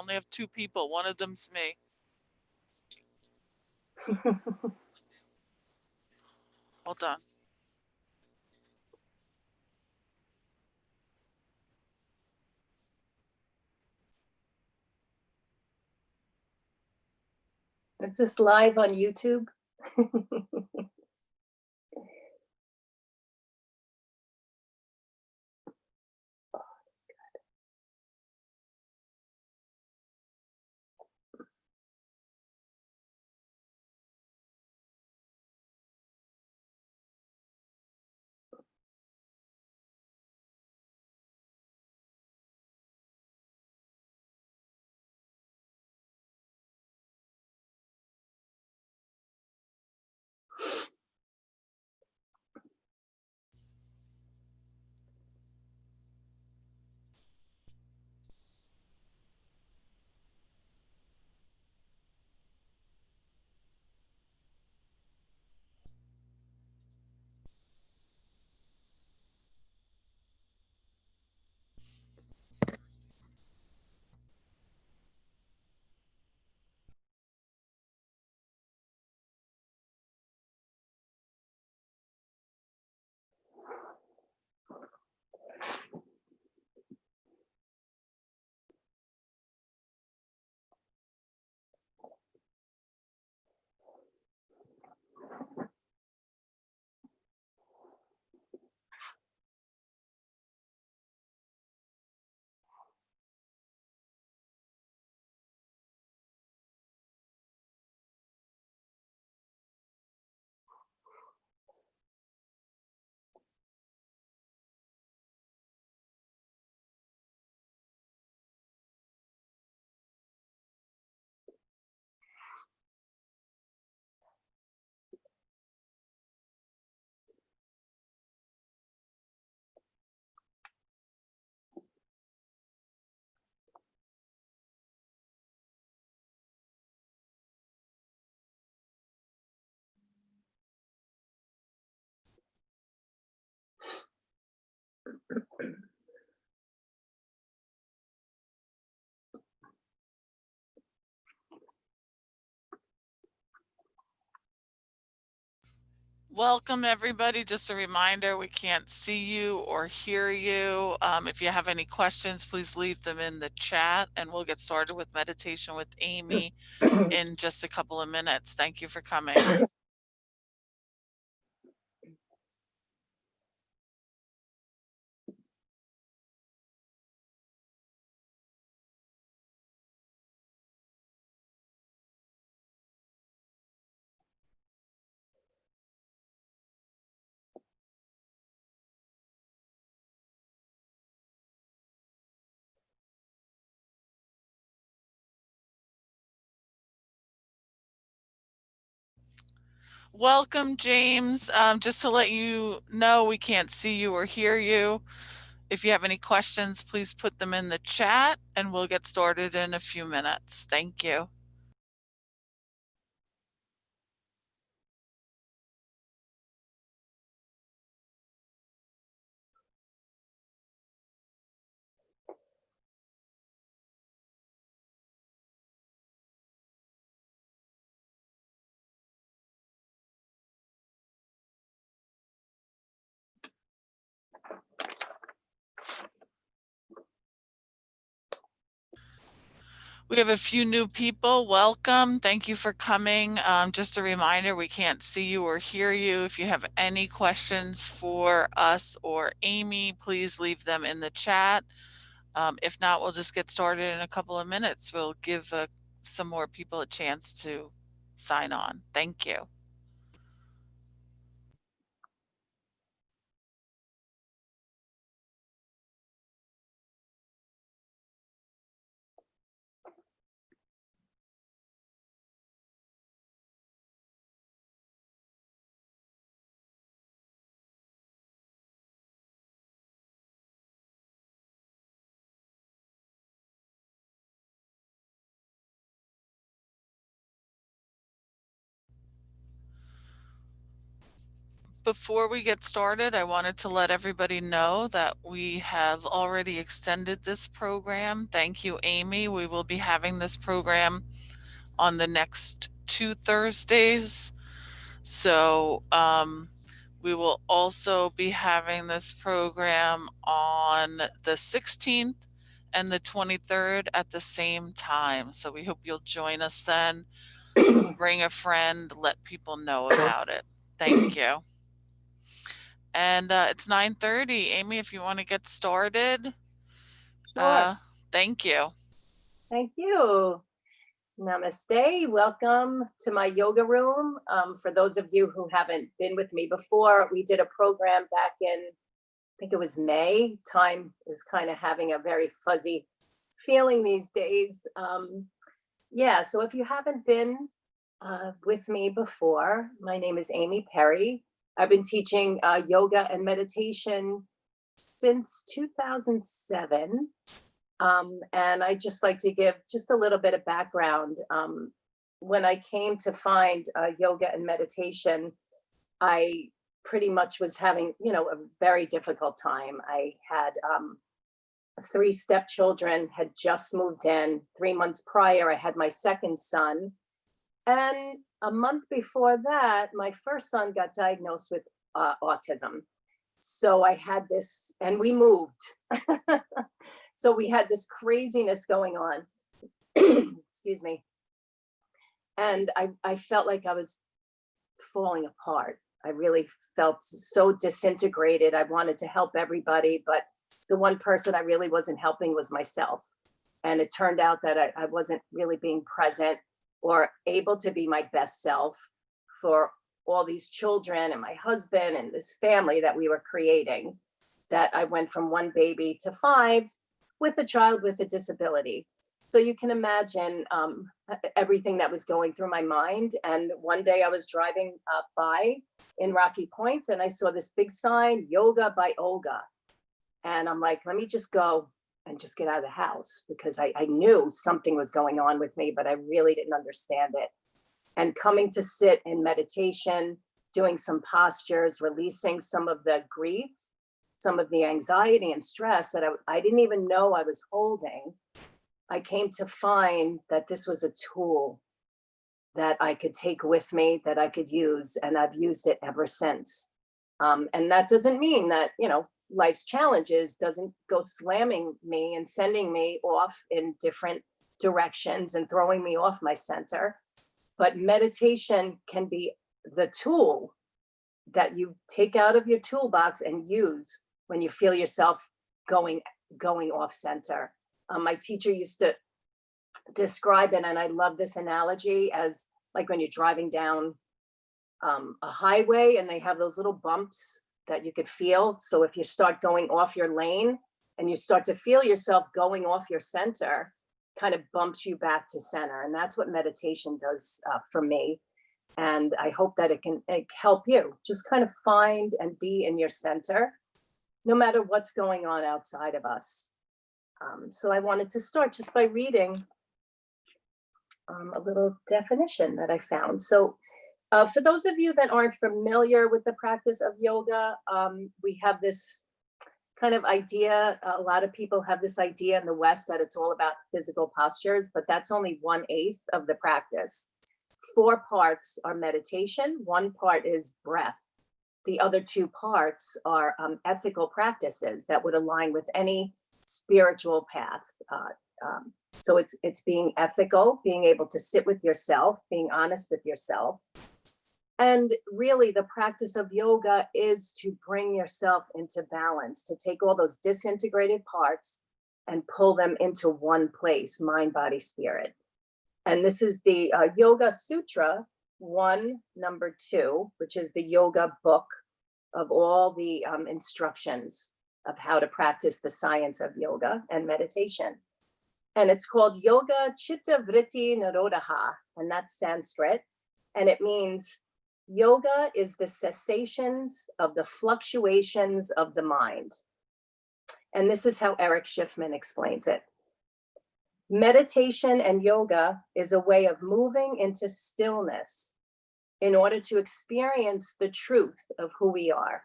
only have 2 people. One of them's me. Hold on. Is this live on YouTube? Welcome, everybody. Just a reminder, we can't see you or hear you. If you have any questions, please leave them in the chat, and we'll get started with meditation with Amy in just a couple of minutes. Thank you for coming. Welcome, James. Just to let you know, we can't see you or hear you. If you have any questions, please put them in the chat, and we'll get started in a few minutes. Thank you. We have a few new people. Welcome. Thank you for coming. Just a reminder, we can't see you or hear you. If you have any questions for us or Amy, please leave them in the chat. If not, we'll just get started in a couple of minutes. We'll give some more people a chance to sign on. Thank you. before we get started, I wanted to let everybody know that we have already extended this program. Thank you, Amy. We will be having this program on the next 2 Thursdays. So we will also be having this program on the 16th and the 23rd at the same time. So we hope you'll join us then. Bring a friend, let people know about it. Thank you. And it's 9:30. Amy, if you want to get started. Sure. Thank you. Thank you. Namaste. Welcome to my yoga room. For those of you who haven't been with me before, we did a program back in, I think it was May. Time is kind of having a very fuzzy feeling these days. Yeah, so if you haven't been with me before, my name is Amy Perry. I've been teaching yoga and meditation since 2007. And I just like to give just a little bit of background. When I came to find yoga and meditation, I pretty much was having, a very difficult time. I had 3 stepchildren, had just moved in. 3 months prior, I had my second son. And a month before that, my first son got diagnosed with autism. So I had this, and we moved. So we had this craziness going on. Excuse me. And I felt like I was falling apart. I really felt so disintegrated. I wanted to help everybody, but the one person I really wasn't helping was myself. And it turned out that I wasn't really being present or able to be my best self for all these children and my husband and this family that we were creating, that I went from 1 baby to 5 with a child with a disability. So you can imagine everything that was going through my mind. And one day I was driving by in Rocky Point and I saw this big sign, Yoga by Olga. And I'm like, let me just go and just get out of the house, because I knew something was going on with me, but I really didn't understand it. And coming to sit in meditation, doing some postures, releasing some of the grief, some of the anxiety and stress that I didn't even know I was holding, I came to find that this was a tool that I could take with me, that I could use, and I've used it ever since. And that doesn't mean that, life's challenges doesn't go slamming me and sending me off in different directions and throwing me off my center. But meditation can be the tool that you take out of your toolbox and use when you feel yourself going off center. My teacher used to describe it, and I love this analogy, as like when you're driving down a highway and they have those little bumps that you could feel. So if you start going off your lane and you start to feel yourself going off your center, kind of bumps you back to center. And that's what meditation does for me. And I hope that it can help you just kind of find and be in your center, no matter what's going on outside of us. So I wanted to start just by reading a little definition that I found. So for those of you that aren't familiar with the practice of yoga, we have this kind of idea. A lot of people have this idea in the West that it's all about physical postures, but that's only 1/8 of the practice. 4 parts are meditation. 1 part is breath. The other 2 parts are ethical practices that would align with any spiritual path. So it's being ethical, being able to sit with yourself, being honest with yourself. And really, the practice of yoga is to bring yourself into balance, to take all those disintegrated parts and pull them into one place, mind, body, spirit. And this is the Yoga Sutra 1, number 2, which is the yoga book of all the instructions of how to practice the science of yoga and meditation. And it's called Yoga Chitta Vritti Nirodha, and that's Sanskrit. And it means yoga is the cessations of the fluctuations of the mind. And this is how Eric Schiffman explains it. Meditation and yoga is a way of moving into stillness in order to experience the truth of who we are.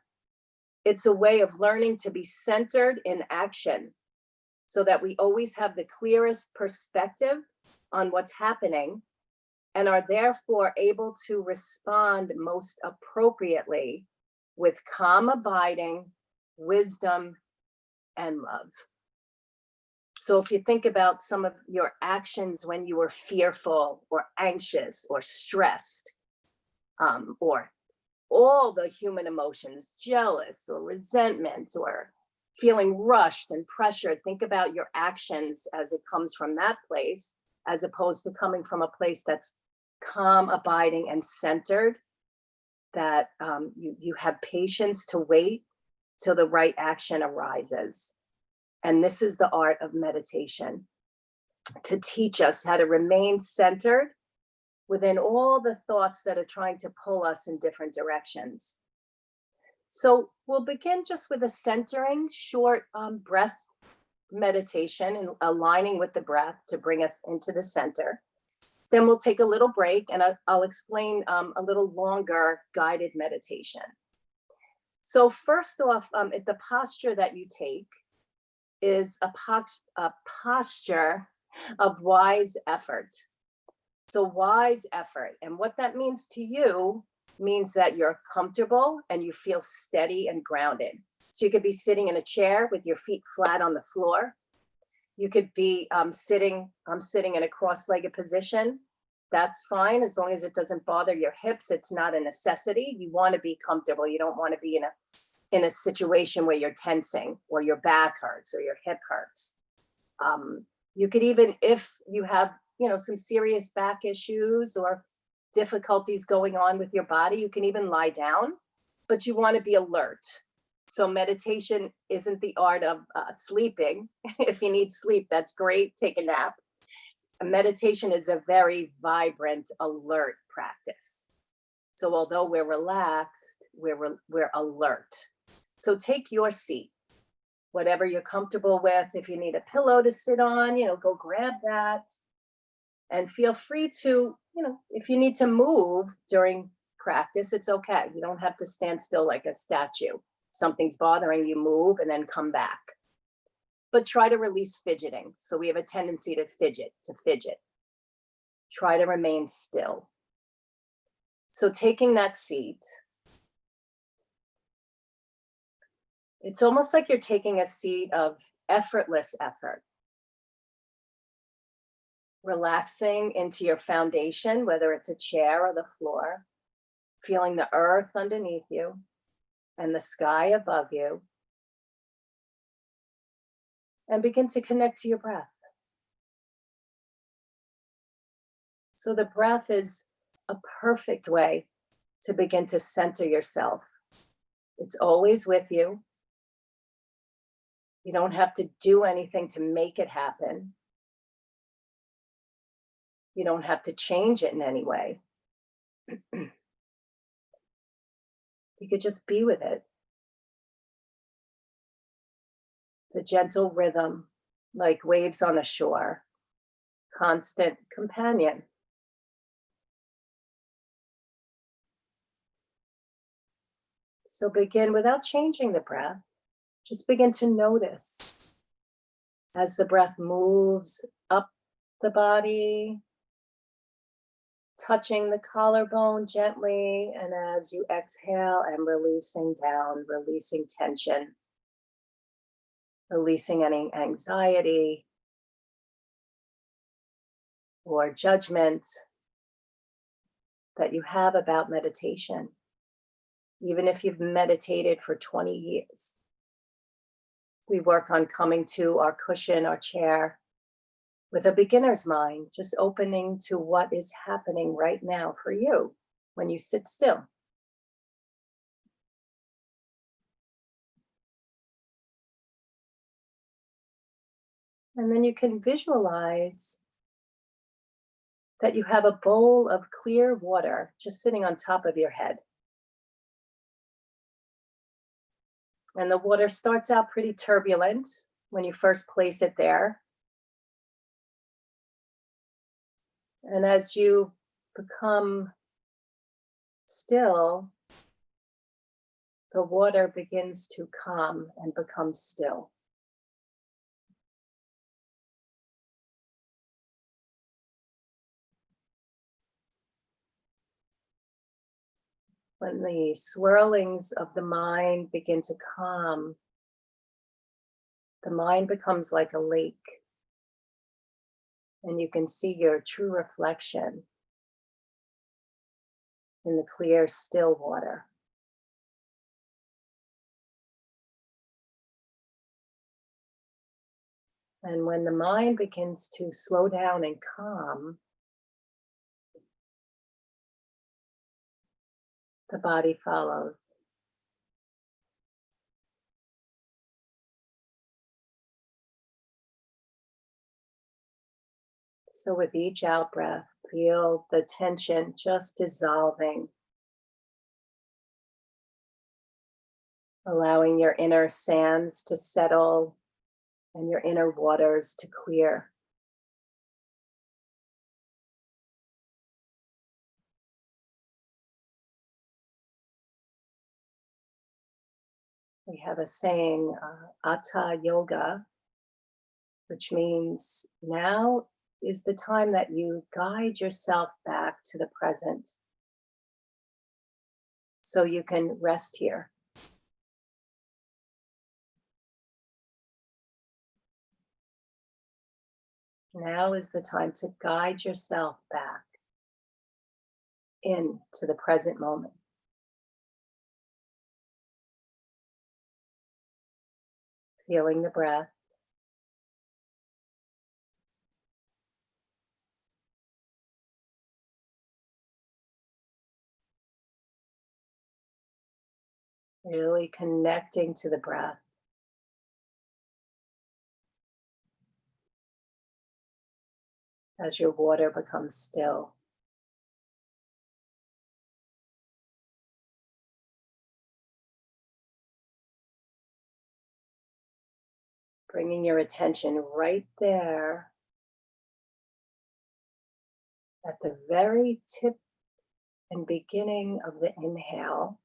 It's a way of learning to be centered in action so that we always have the clearest perspective on what's happening and are therefore able to respond most appropriately with calm abiding, wisdom, and love. So if you think about some of your actions when you were fearful or anxious or stressed, or all the human emotions, jealous or resentment or feeling rushed and pressured, think about your actions as it comes from that place, as opposed to coming from a place that's calm, abiding, and centered, that you have patience to wait till the right action arises. And this is the art of meditation, to teach us how to remain centered within all the thoughts that are trying to pull us in different directions. So we'll begin just with a centering, short breath meditation and aligning with the breath to bring us into the center. Then we'll take a little break and I'll explain a little longer guided meditation. So first off, the posture that you take is a posture of wise effort. So wise effort, and what that means to you means that you're comfortable and you feel steady and grounded. So you could be sitting in a chair with your feet flat on the floor. You could be sitting in a cross-legged position. That's fine, as long as it doesn't bother your hips. It's not a necessity. You want to be comfortable. You don't want to be in a situation where you're tensing or your back hurts or your hip hurts. You could even, if you have, some serious back issues or difficulties going on with your body, you can even lie down, but you want to be alert. So meditation isn't the art of sleeping. If you need sleep, that's great. Take a nap. Meditation is a very vibrant, alert practice. So although we're relaxed, we're alert. So take your seat, whatever you're comfortable with. If you need a pillow to sit on, go grab that. And feel free to, if you need to move during practice, it's okay. You don't have to stand still like a statue. Something's bothering you, move and then come back. But try to release fidgeting. So we have a tendency to fidget. Try to remain still. So taking that seat, it's almost like you're taking a seat of effortless effort. Relaxing into your foundation, whether it's a chair or the floor, feeling the earth underneath you and the sky above you, and begin to connect to your breath. So the breath is a perfect way to begin to center yourself. It's always with you. You don't have to do anything to make it happen. You don't have to change it in any way. You could just be with it. The gentle rhythm, like waves on a shore, constant companion. So begin without changing the breath. Just begin to notice as the breath moves up the body, touching the collarbone gently, and as you exhale and releasing down, releasing tension, releasing any anxiety or judgment that you have about meditation, even if you've meditated for 20 years. We work on coming to our cushion, our chair, with a beginner's mind, just opening to what is happening right now for you when you sit still. And then you can visualize that you have a bowl of clear water just sitting on top of your head. And the water starts out pretty turbulent when you first place it there. And as you become still, the water begins to calm and become still. When the swirlings of the mind begin to calm, the mind becomes like a lake, and you can see your true reflection in the clear, still water. And when the mind begins to slow down and calm, the body follows. So with each out breath, feel the tension just dissolving, allowing your inner sands to settle and your inner waters to clear. We have a saying, Hatha Yoga, which means now is the time that you guide yourself back to the present so you can rest here. Now is the time to guide yourself back into the present moment. Feeling the breath. Really connecting to the breath. As your water becomes still. Bringing your attention right there at the very tip and beginning of the inhale.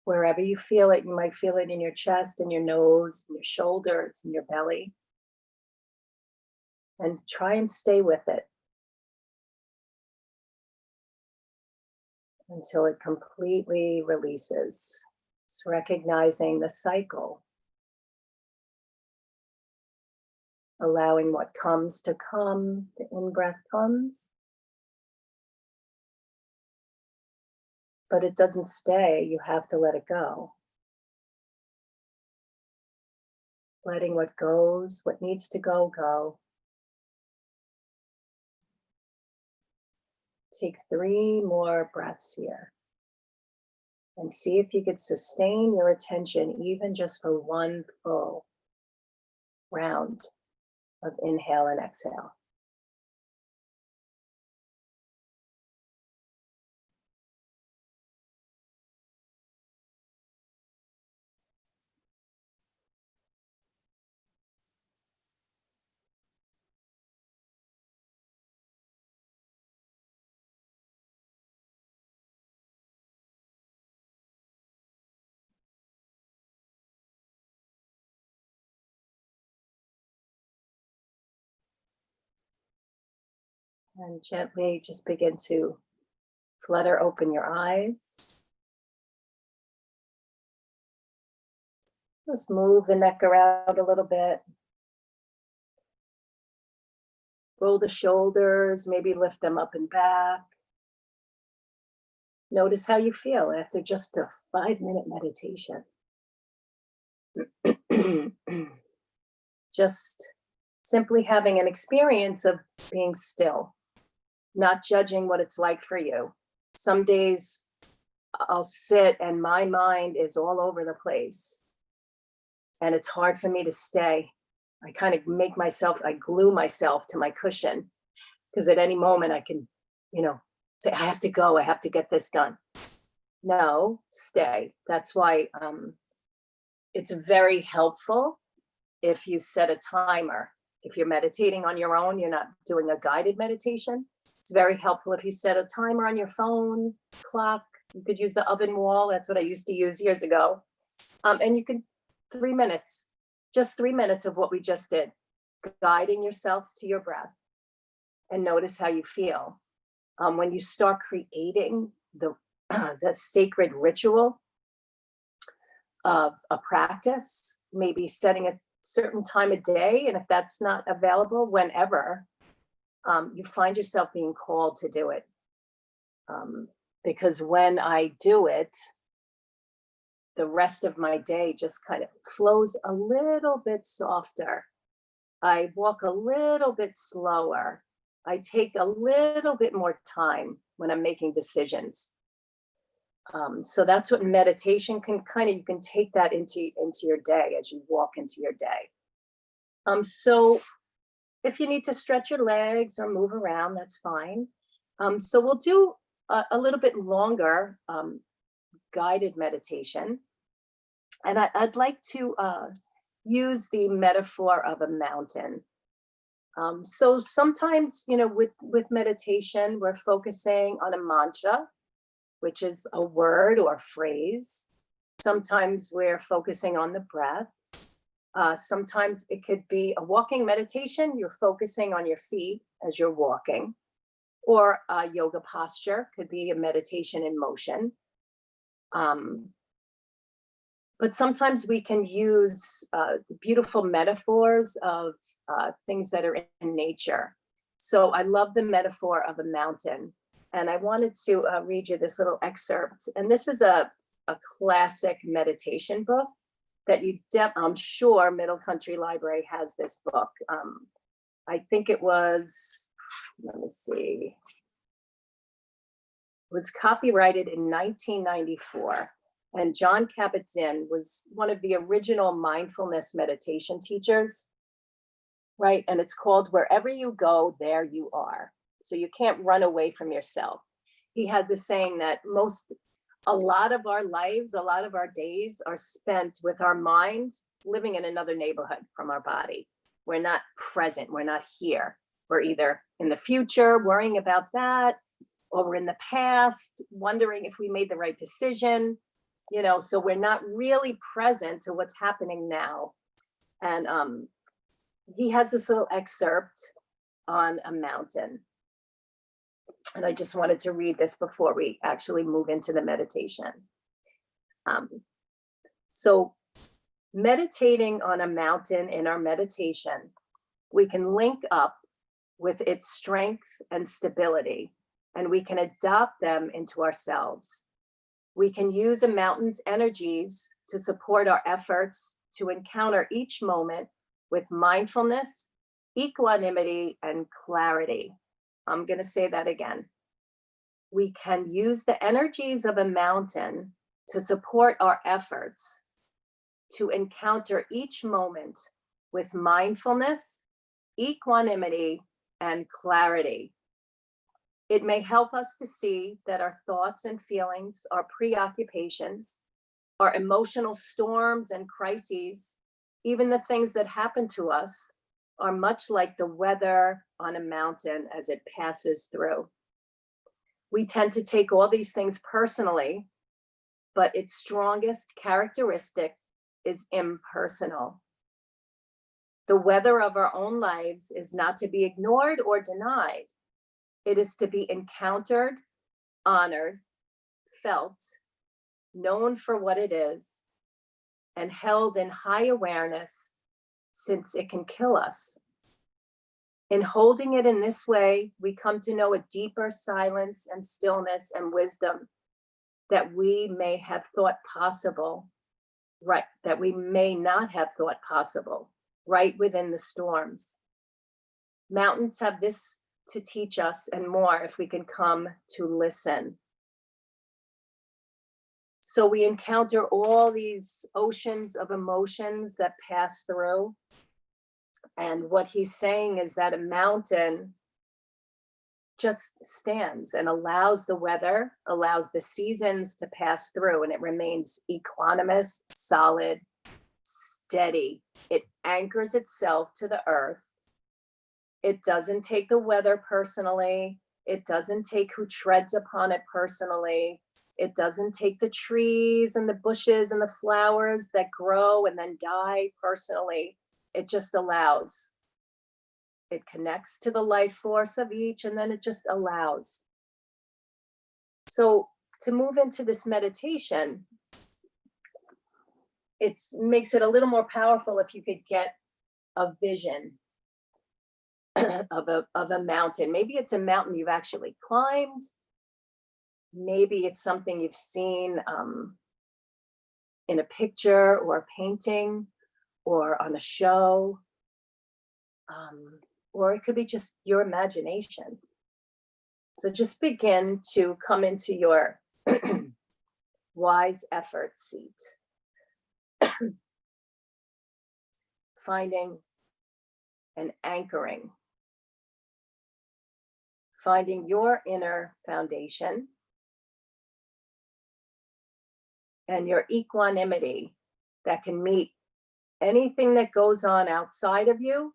Wherever you feel it, you might feel it in your chest, in your nose, in your shoulders, in your belly. And try and stay with it until it completely releases. Just recognizing the cycle, allowing what comes to come. The in-breath comes, but it doesn't stay. You have to let it go. Letting what goes, what needs to go, go. Take 3 more breaths here and see if you could sustain your attention even just for 1 full round of inhale and exhale. And gently just begin to flutter open your eyes. Just move the neck around a little bit. Roll the shoulders, maybe lift them up and back. Notice how you feel after just a 5-minute meditation. Just simply having an experience of being still, not judging what it's like for you. Some days I'll sit and my mind is all over the place and it's hard for me to stay. I kind of I glue myself to my cushion because at any moment I can, say, I have to go, I have to get this done. No, stay. That's why it's very helpful if you set a timer If you're meditating on your own, you're not doing a guided meditation. It's very helpful if you set a timer on your phone, clock. You could use the oven wall. That's what I used to use years ago. And you can 3 minutes, just 3 minutes of what we just did, guiding yourself to your breath, and notice how you feel. When you start creating the sacred ritual of a practice, maybe setting a certain time of day, and if that's not available, whenever, you find yourself being called to do it. Because when I do it, the rest of my day just kind of flows a little bit softer. I walk a little bit slower. I take a little bit more time when I'm making decisions. So that's what meditation can kind of, you can take that into your day as you walk into your day. So if you need to stretch your legs or move around, that's fine. So we'll do a little bit longer guided meditation. And I'd like to use the metaphor of a mountain. So sometimes, with meditation, we're focusing on a mantra, which is a word or a phrase. Sometimes we're focusing on the breath. Sometimes it could be a walking meditation. You're focusing on your feet as you're walking, or a yoga posture could be a meditation in motion. But sometimes we can use beautiful metaphors of things that are in nature. So I love the metaphor of a mountain. And I wanted to read you this little excerpt. And this is a classic meditation book that I'm sure Middle Country Library has this book. I think it was, let me see, it was copyrighted in 1994. And Jon Kabat-Zinn was one of the original mindfulness meditation teachers, right? And it's called Wherever You Go, There You Are. So you can't run away from yourself. He has a saying that a lot of our lives, a lot of our days are spent with our mind living in another neighborhood from our body. We're not present, we're not here. We're either in the future, worrying about that, or we're in the past, wondering if we made the right decision. So we're not really present to what's happening now. And he has this little excerpt on a mountain. And I just wanted to read this before we actually move into the meditation. So meditating on a mountain in our meditation, we can link up with its strength and stability, and we can adopt them into ourselves. We can use a mountain's energies to support our efforts to encounter each moment with mindfulness, equanimity, and clarity. I'm going to say that again. We can use the energies of a mountain to support our efforts to encounter each moment with mindfulness, equanimity, and clarity. It may help us to see that our thoughts and feelings, our preoccupations, our emotional storms and crises, even the things that happen to us, are much like the weather on a mountain as it passes through. We tend to take all these things personally, but its strongest characteristic is impersonal. The weather of our own lives is not to be ignored or denied. It is to be encountered, honored, felt, known for what it is, and held in high awareness, since it can kill us. In holding it in this way, we come to know a deeper silence and stillness and wisdom that we may have thought possible, right? That we may not have thought possible, right within the storms. Mountains have this to teach us and more if we can come to listen. So we encounter all these oceans of emotions that pass through. And what he's saying is that a mountain just stands and allows the weather, allows the seasons to pass through, and it remains equanimous, solid, steady. It anchors itself to the earth It doesn't take the weather personally. It doesn't take who treads upon it personally. It doesn't take the trees and the bushes and the flowers that grow and then die personally. It just allows. It connects to the life force of each, and then it just allows. So to move into this meditation, it makes it a little more powerful if you could get a vision of a mountain. Maybe it's a mountain you've actually climbed. Maybe it's something you've seen in a picture or a painting or on a show. Or it could be just your imagination. So just begin to come into your wise effort seat. Finding and anchoring. Finding your inner foundation and your equanimity that can meet anything that goes on outside of you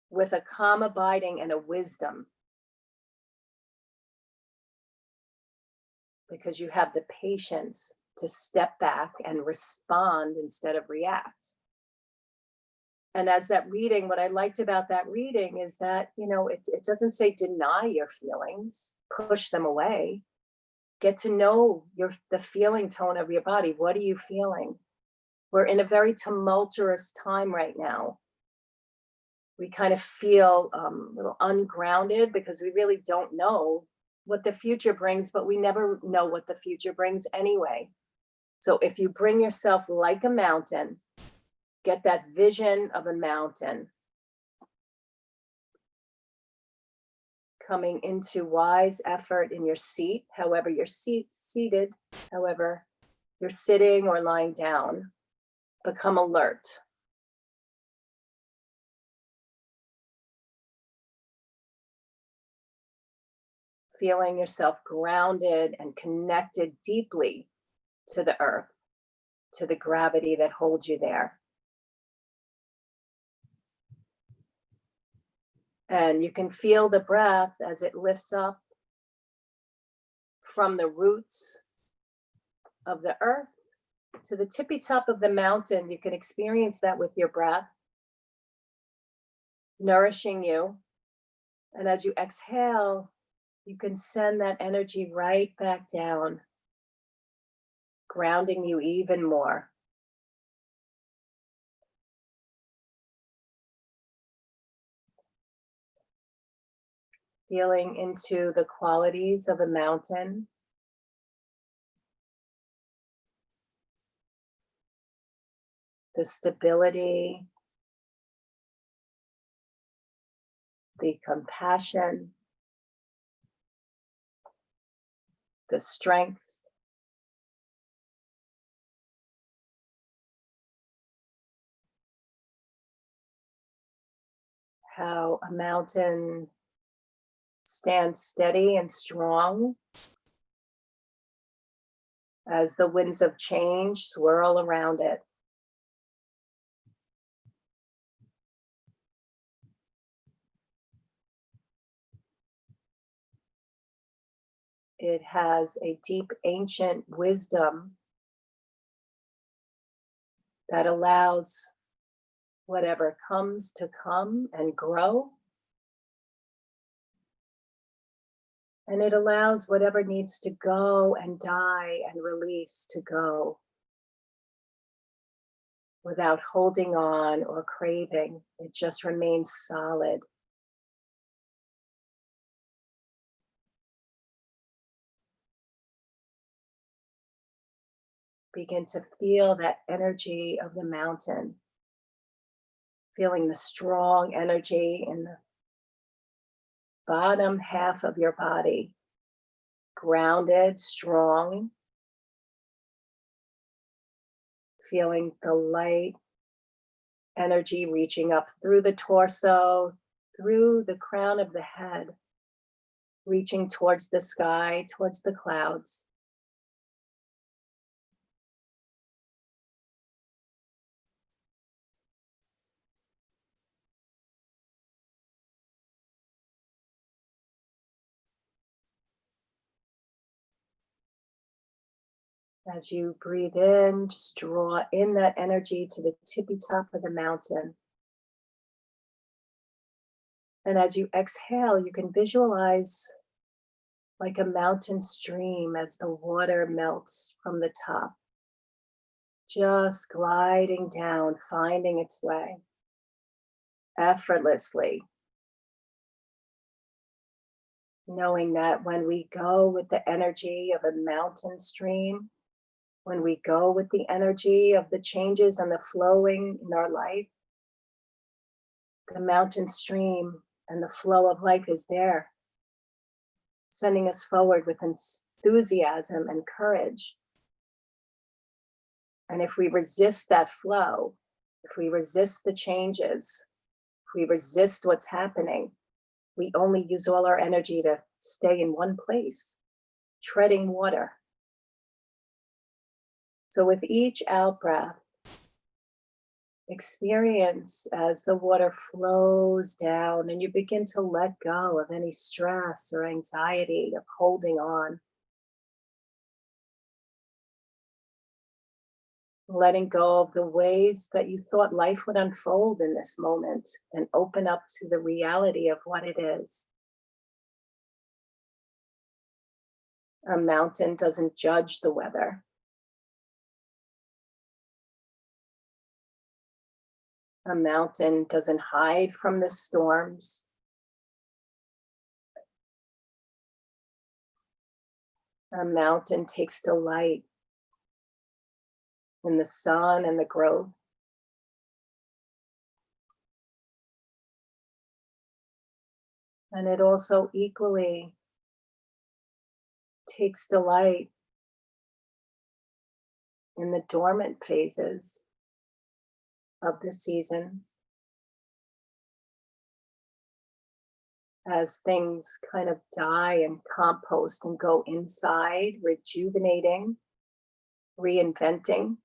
with a calm abiding and a wisdom. Because you have the patience to step back and respond instead of react. And as that reading, what I liked about that reading is that, it doesn't say deny your feelings, push them away. Get to know the feeling tone of your body. What are you feeling? We're in a very tumultuous time right now. We kind of feel a little ungrounded because we really don't know what the future brings, but we never know what the future brings anyway. So if you bring yourself like a mountain, get that vision of a mountain, coming into wise effort in your seat, however you're seated, however you're sitting or lying down, become alert. Feeling yourself grounded and connected deeply to the earth, to the gravity that holds you there. And you can feel the breath as it lifts up from the roots of the earth to the tippy top of the mountain. You can experience that with your breath, nourishing you. And as you exhale, you can send that energy right back down, grounding you even more. Feeling into the qualities of a mountain. The stability, the compassion, the strength. How a mountain stands steady and strong as the winds of change swirl around it. It has a deep ancient wisdom that allows whatever comes to come and grow. And it allows whatever needs to go and die and release to go without holding on or craving. It just remains solid. Begin to feel that energy of the mountain, feeling the strong energy in the bottom half of your body, grounded, strong, feeling the light energy reaching up through the torso, through the crown of the head, reaching towards the sky, towards the clouds. As you breathe in, just draw in that energy to the tippy top of the mountain. And as you exhale, you can visualize like a mountain stream as the water melts from the top, just gliding down, finding its way effortlessly. Knowing that when we go with the energy of a mountain stream, when we go with the energy of the changes and the flowing in our life, the mountain stream and the flow of life is there, sending us forward with enthusiasm and courage. And if we resist that flow, if we resist the changes, if we resist what's happening, we only use all our energy to stay in one place, treading water. So with each out breath, experience as the water flows down and you begin to let go of any stress or anxiety of holding on. Letting go of the ways that you thought life would unfold in this moment and open up to the reality of what it is. A mountain doesn't judge the weather. A mountain doesn't hide from the storms. A mountain takes delight in the sun and the growth. And it also equally takes delight in the dormant phases of the seasons. As things kind of die and compost and go inside, rejuvenating, reinventing,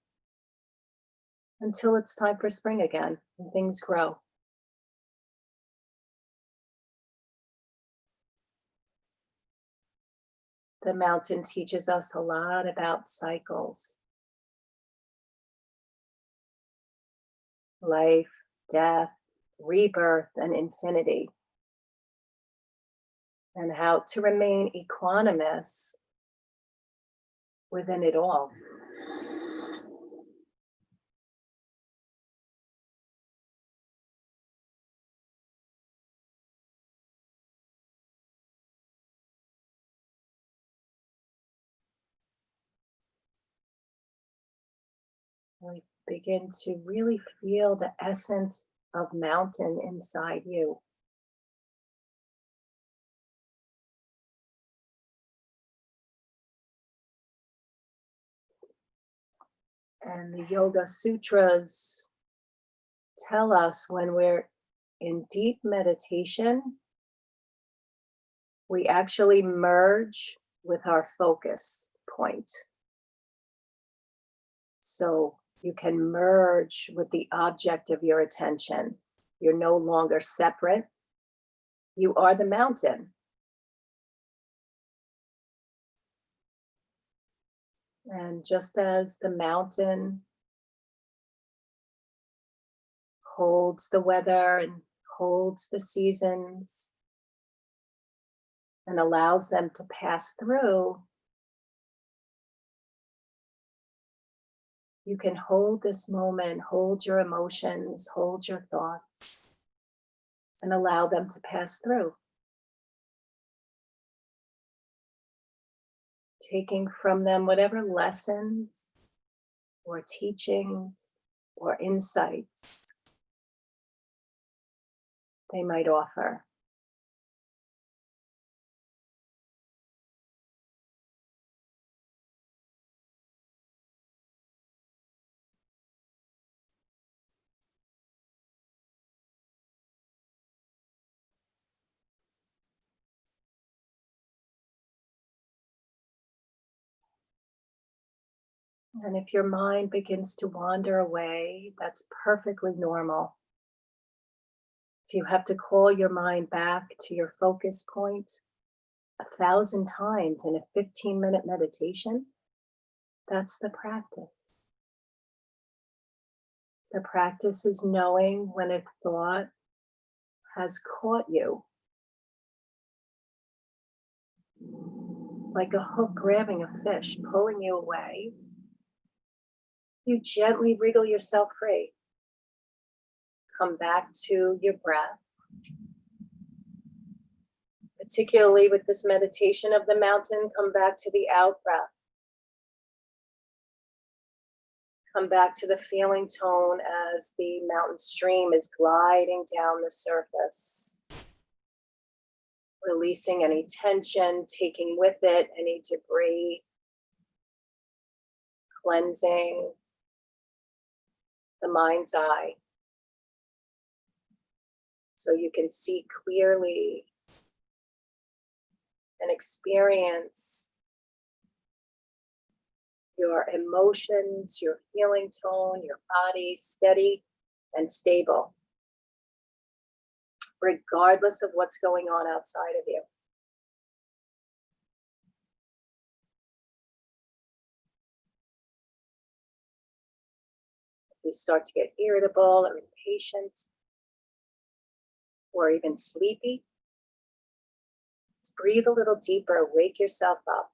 until it's time for spring again and things grow. The mountain teaches us a lot about cycles. Life, death, rebirth, and infinity. And how to remain equanimous within it all. We begin to really feel the essence of mountain inside you. And the Yoga Sutras tell us when we're in deep meditation, we actually merge with our focus point. So you can merge with the object of your attention. You're no longer separate. You are the mountain. And just as the mountain holds the weather and holds the seasons and allows them to pass through, you can hold this moment, hold your emotions, hold your thoughts, and allow them to pass through. Taking from them whatever lessons or teachings or insights they might offer. And if your mind begins to wander away, that's perfectly normal. If you have to call your mind back to your focus point 1,000 times in a 15-minute meditation, That's the practice. The practice is knowing when a thought has caught you, like a hook grabbing a fish, pulling you away. You gently wriggle yourself free. Come back to your breath. Particularly with this meditation of the mountain, come back to the out breath. Come back to the feeling tone as the mountain stream is gliding down the surface. Releasing any tension, taking with it any debris, cleansing the mind's eye so you can see clearly and experience your emotions, your feeling tone, your body steady and stable, regardless of what's going on outside of you. If you start to get irritable or impatient or even sleepy, just breathe a little deeper, wake yourself up.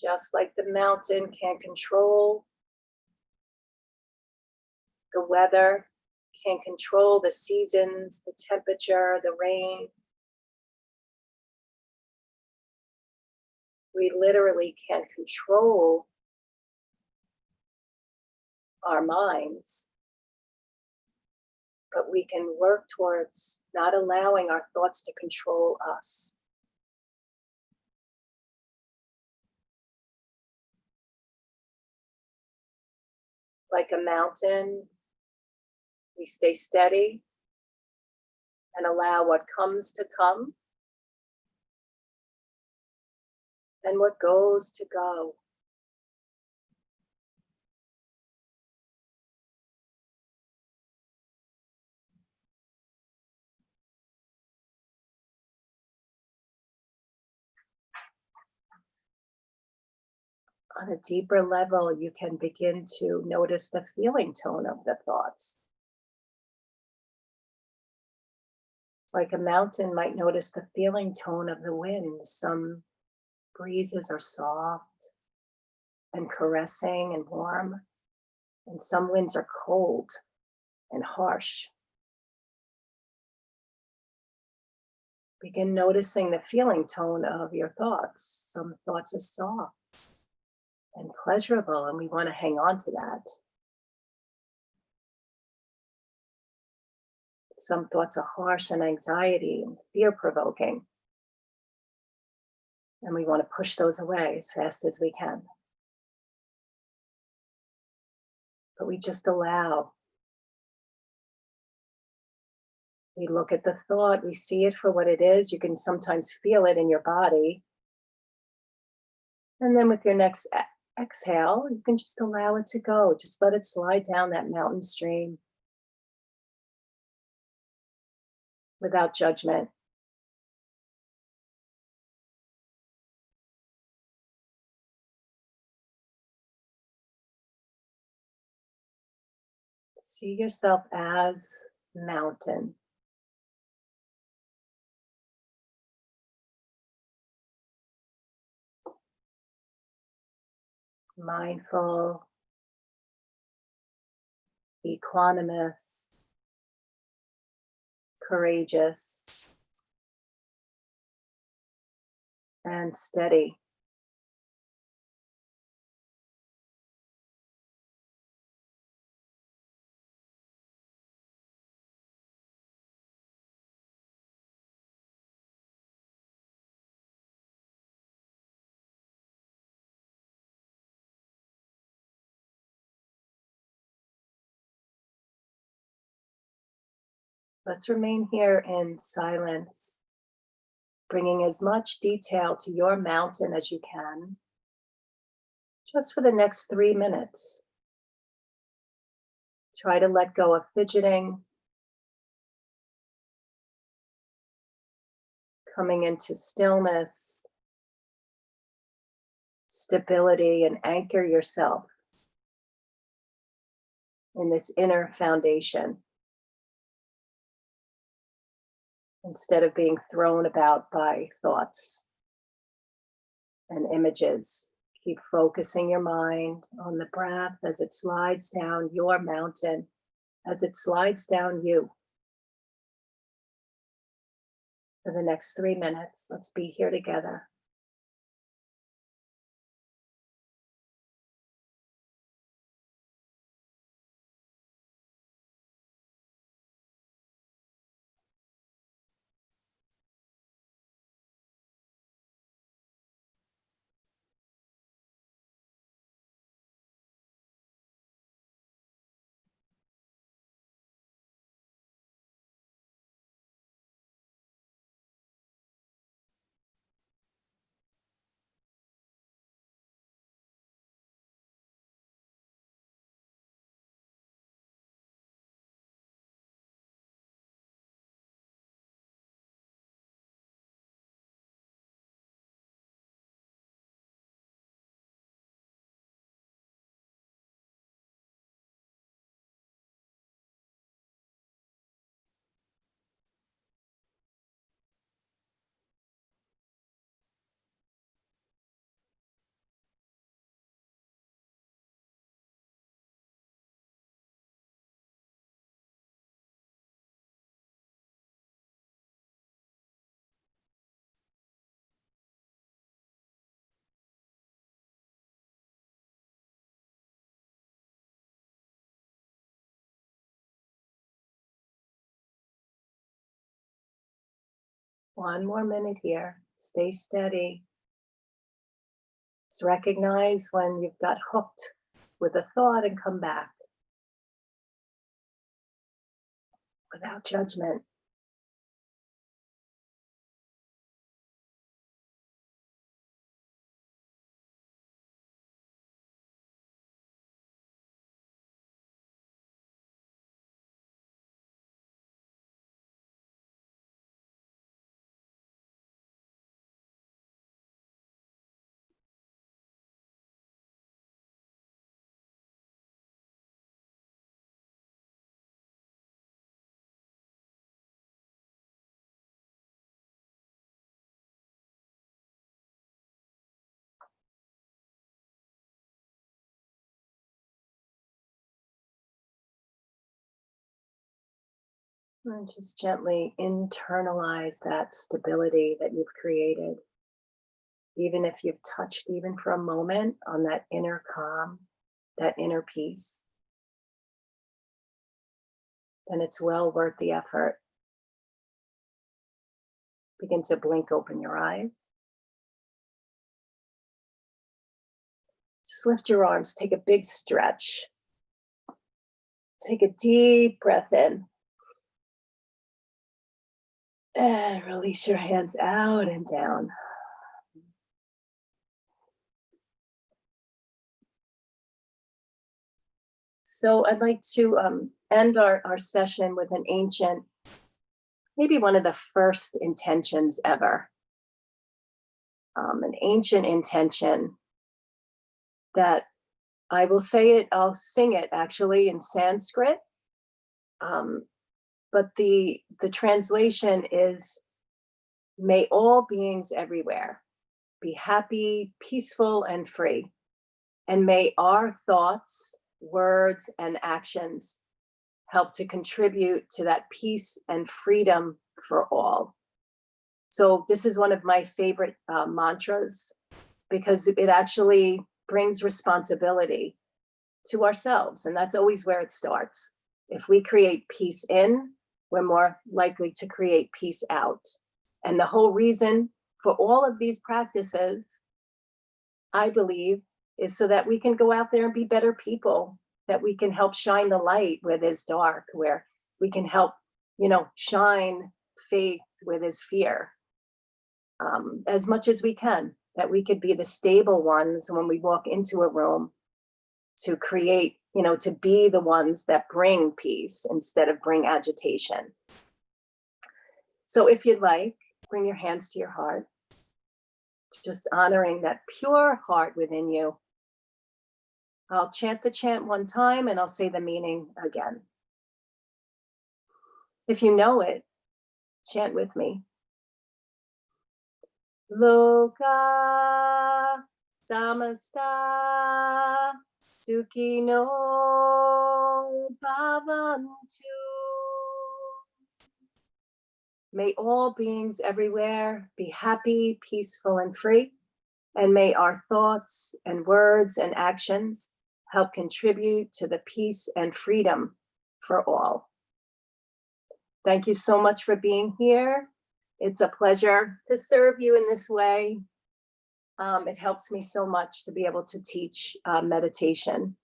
Just like the mountain can't control the weather, can't control the seasons, the temperature, the rain. We literally can't control our minds, but we can work towards not allowing our thoughts to control us. Like a mountain, we stay steady and allow what comes to come and what goes to go. On a deeper level, you can begin to notice the feeling tone of the thoughts. It's like a mountain might notice the feeling tone of the wind. Some breezes are soft and caressing and warm, and some winds are cold and harsh. Begin noticing the feeling tone of your thoughts. Some thoughts are soft and pleasurable, and we want to hang on to that. Some thoughts are harsh and anxiety and fear-provoking, and we want to push those away as fast as we can. But we just allow. We look at the thought, we see it for what it is. You can sometimes feel it in your body. And then with your next exhale, you can just allow it to go. Just let it slide down that mountain stream without judgment. See yourself as mountain. Mindful, equanimous, courageous, and steady. Let's remain here in silence, bringing as much detail to your mountain as you can. just for the next 3 minutes. Try to let go of fidgeting, coming into stillness, stability, and anchor yourself in this inner foundation instead of being thrown about by thoughts and images. Keep focusing your mind on the breath as it slides down your mountain, as it slides down you. For the next 3 minutes, let's be here together. One more minute here. Stay steady. Just recognize when you've got hooked with a thought and come back without judgment. And just gently internalize that stability that you've created. Even if you've touched, even for a moment, on that inner calm, that inner peace, then it's well worth the effort. Begin to blink open your eyes. Just lift your arms, take a big stretch. Take a deep breath in. And release your hands out and down. So I'd like to end our session with an ancient, maybe one of the first intentions ever. An ancient intention that I will say it, I'll sing it actually in Sanskrit. But the translation is, may all beings everywhere be happy, peaceful, and free. And may our thoughts, words, and actions help to contribute to that peace and freedom for all. So this is one of my favorite mantras, because it actually brings responsibility to ourselves. And that's always where it starts. If we create peace in, we're more likely to create peace out. And the whole reason for all of these practices, I believe, is so that we can go out there and be better people, that we can help shine the light where there's dark, where we can help, shine faith where there's fear, as much as we can. that we could be the stable ones when we walk into a room to create, to be the ones that bring peace instead of bring agitation. So if you'd like, bring your hands to your heart, just honoring that pure heart within you. I'll chant the chant one time and I'll say the meaning again. If you know it, chant with me. Loka samasta sukhino bhavantu. May all beings everywhere be happy, peaceful, and free. And may our thoughts and words and actions help contribute to the peace and freedom for all. Thank you so much for being here. It's a pleasure to serve you in this way. It helps me so much to be able to teach meditation.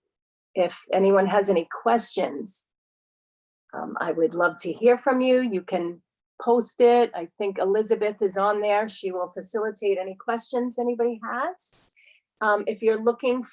If anyone has any questions, I would love to hear from you. You can post it. I think Elizabeth is on there. She will facilitate any questions anybody has. If you're looking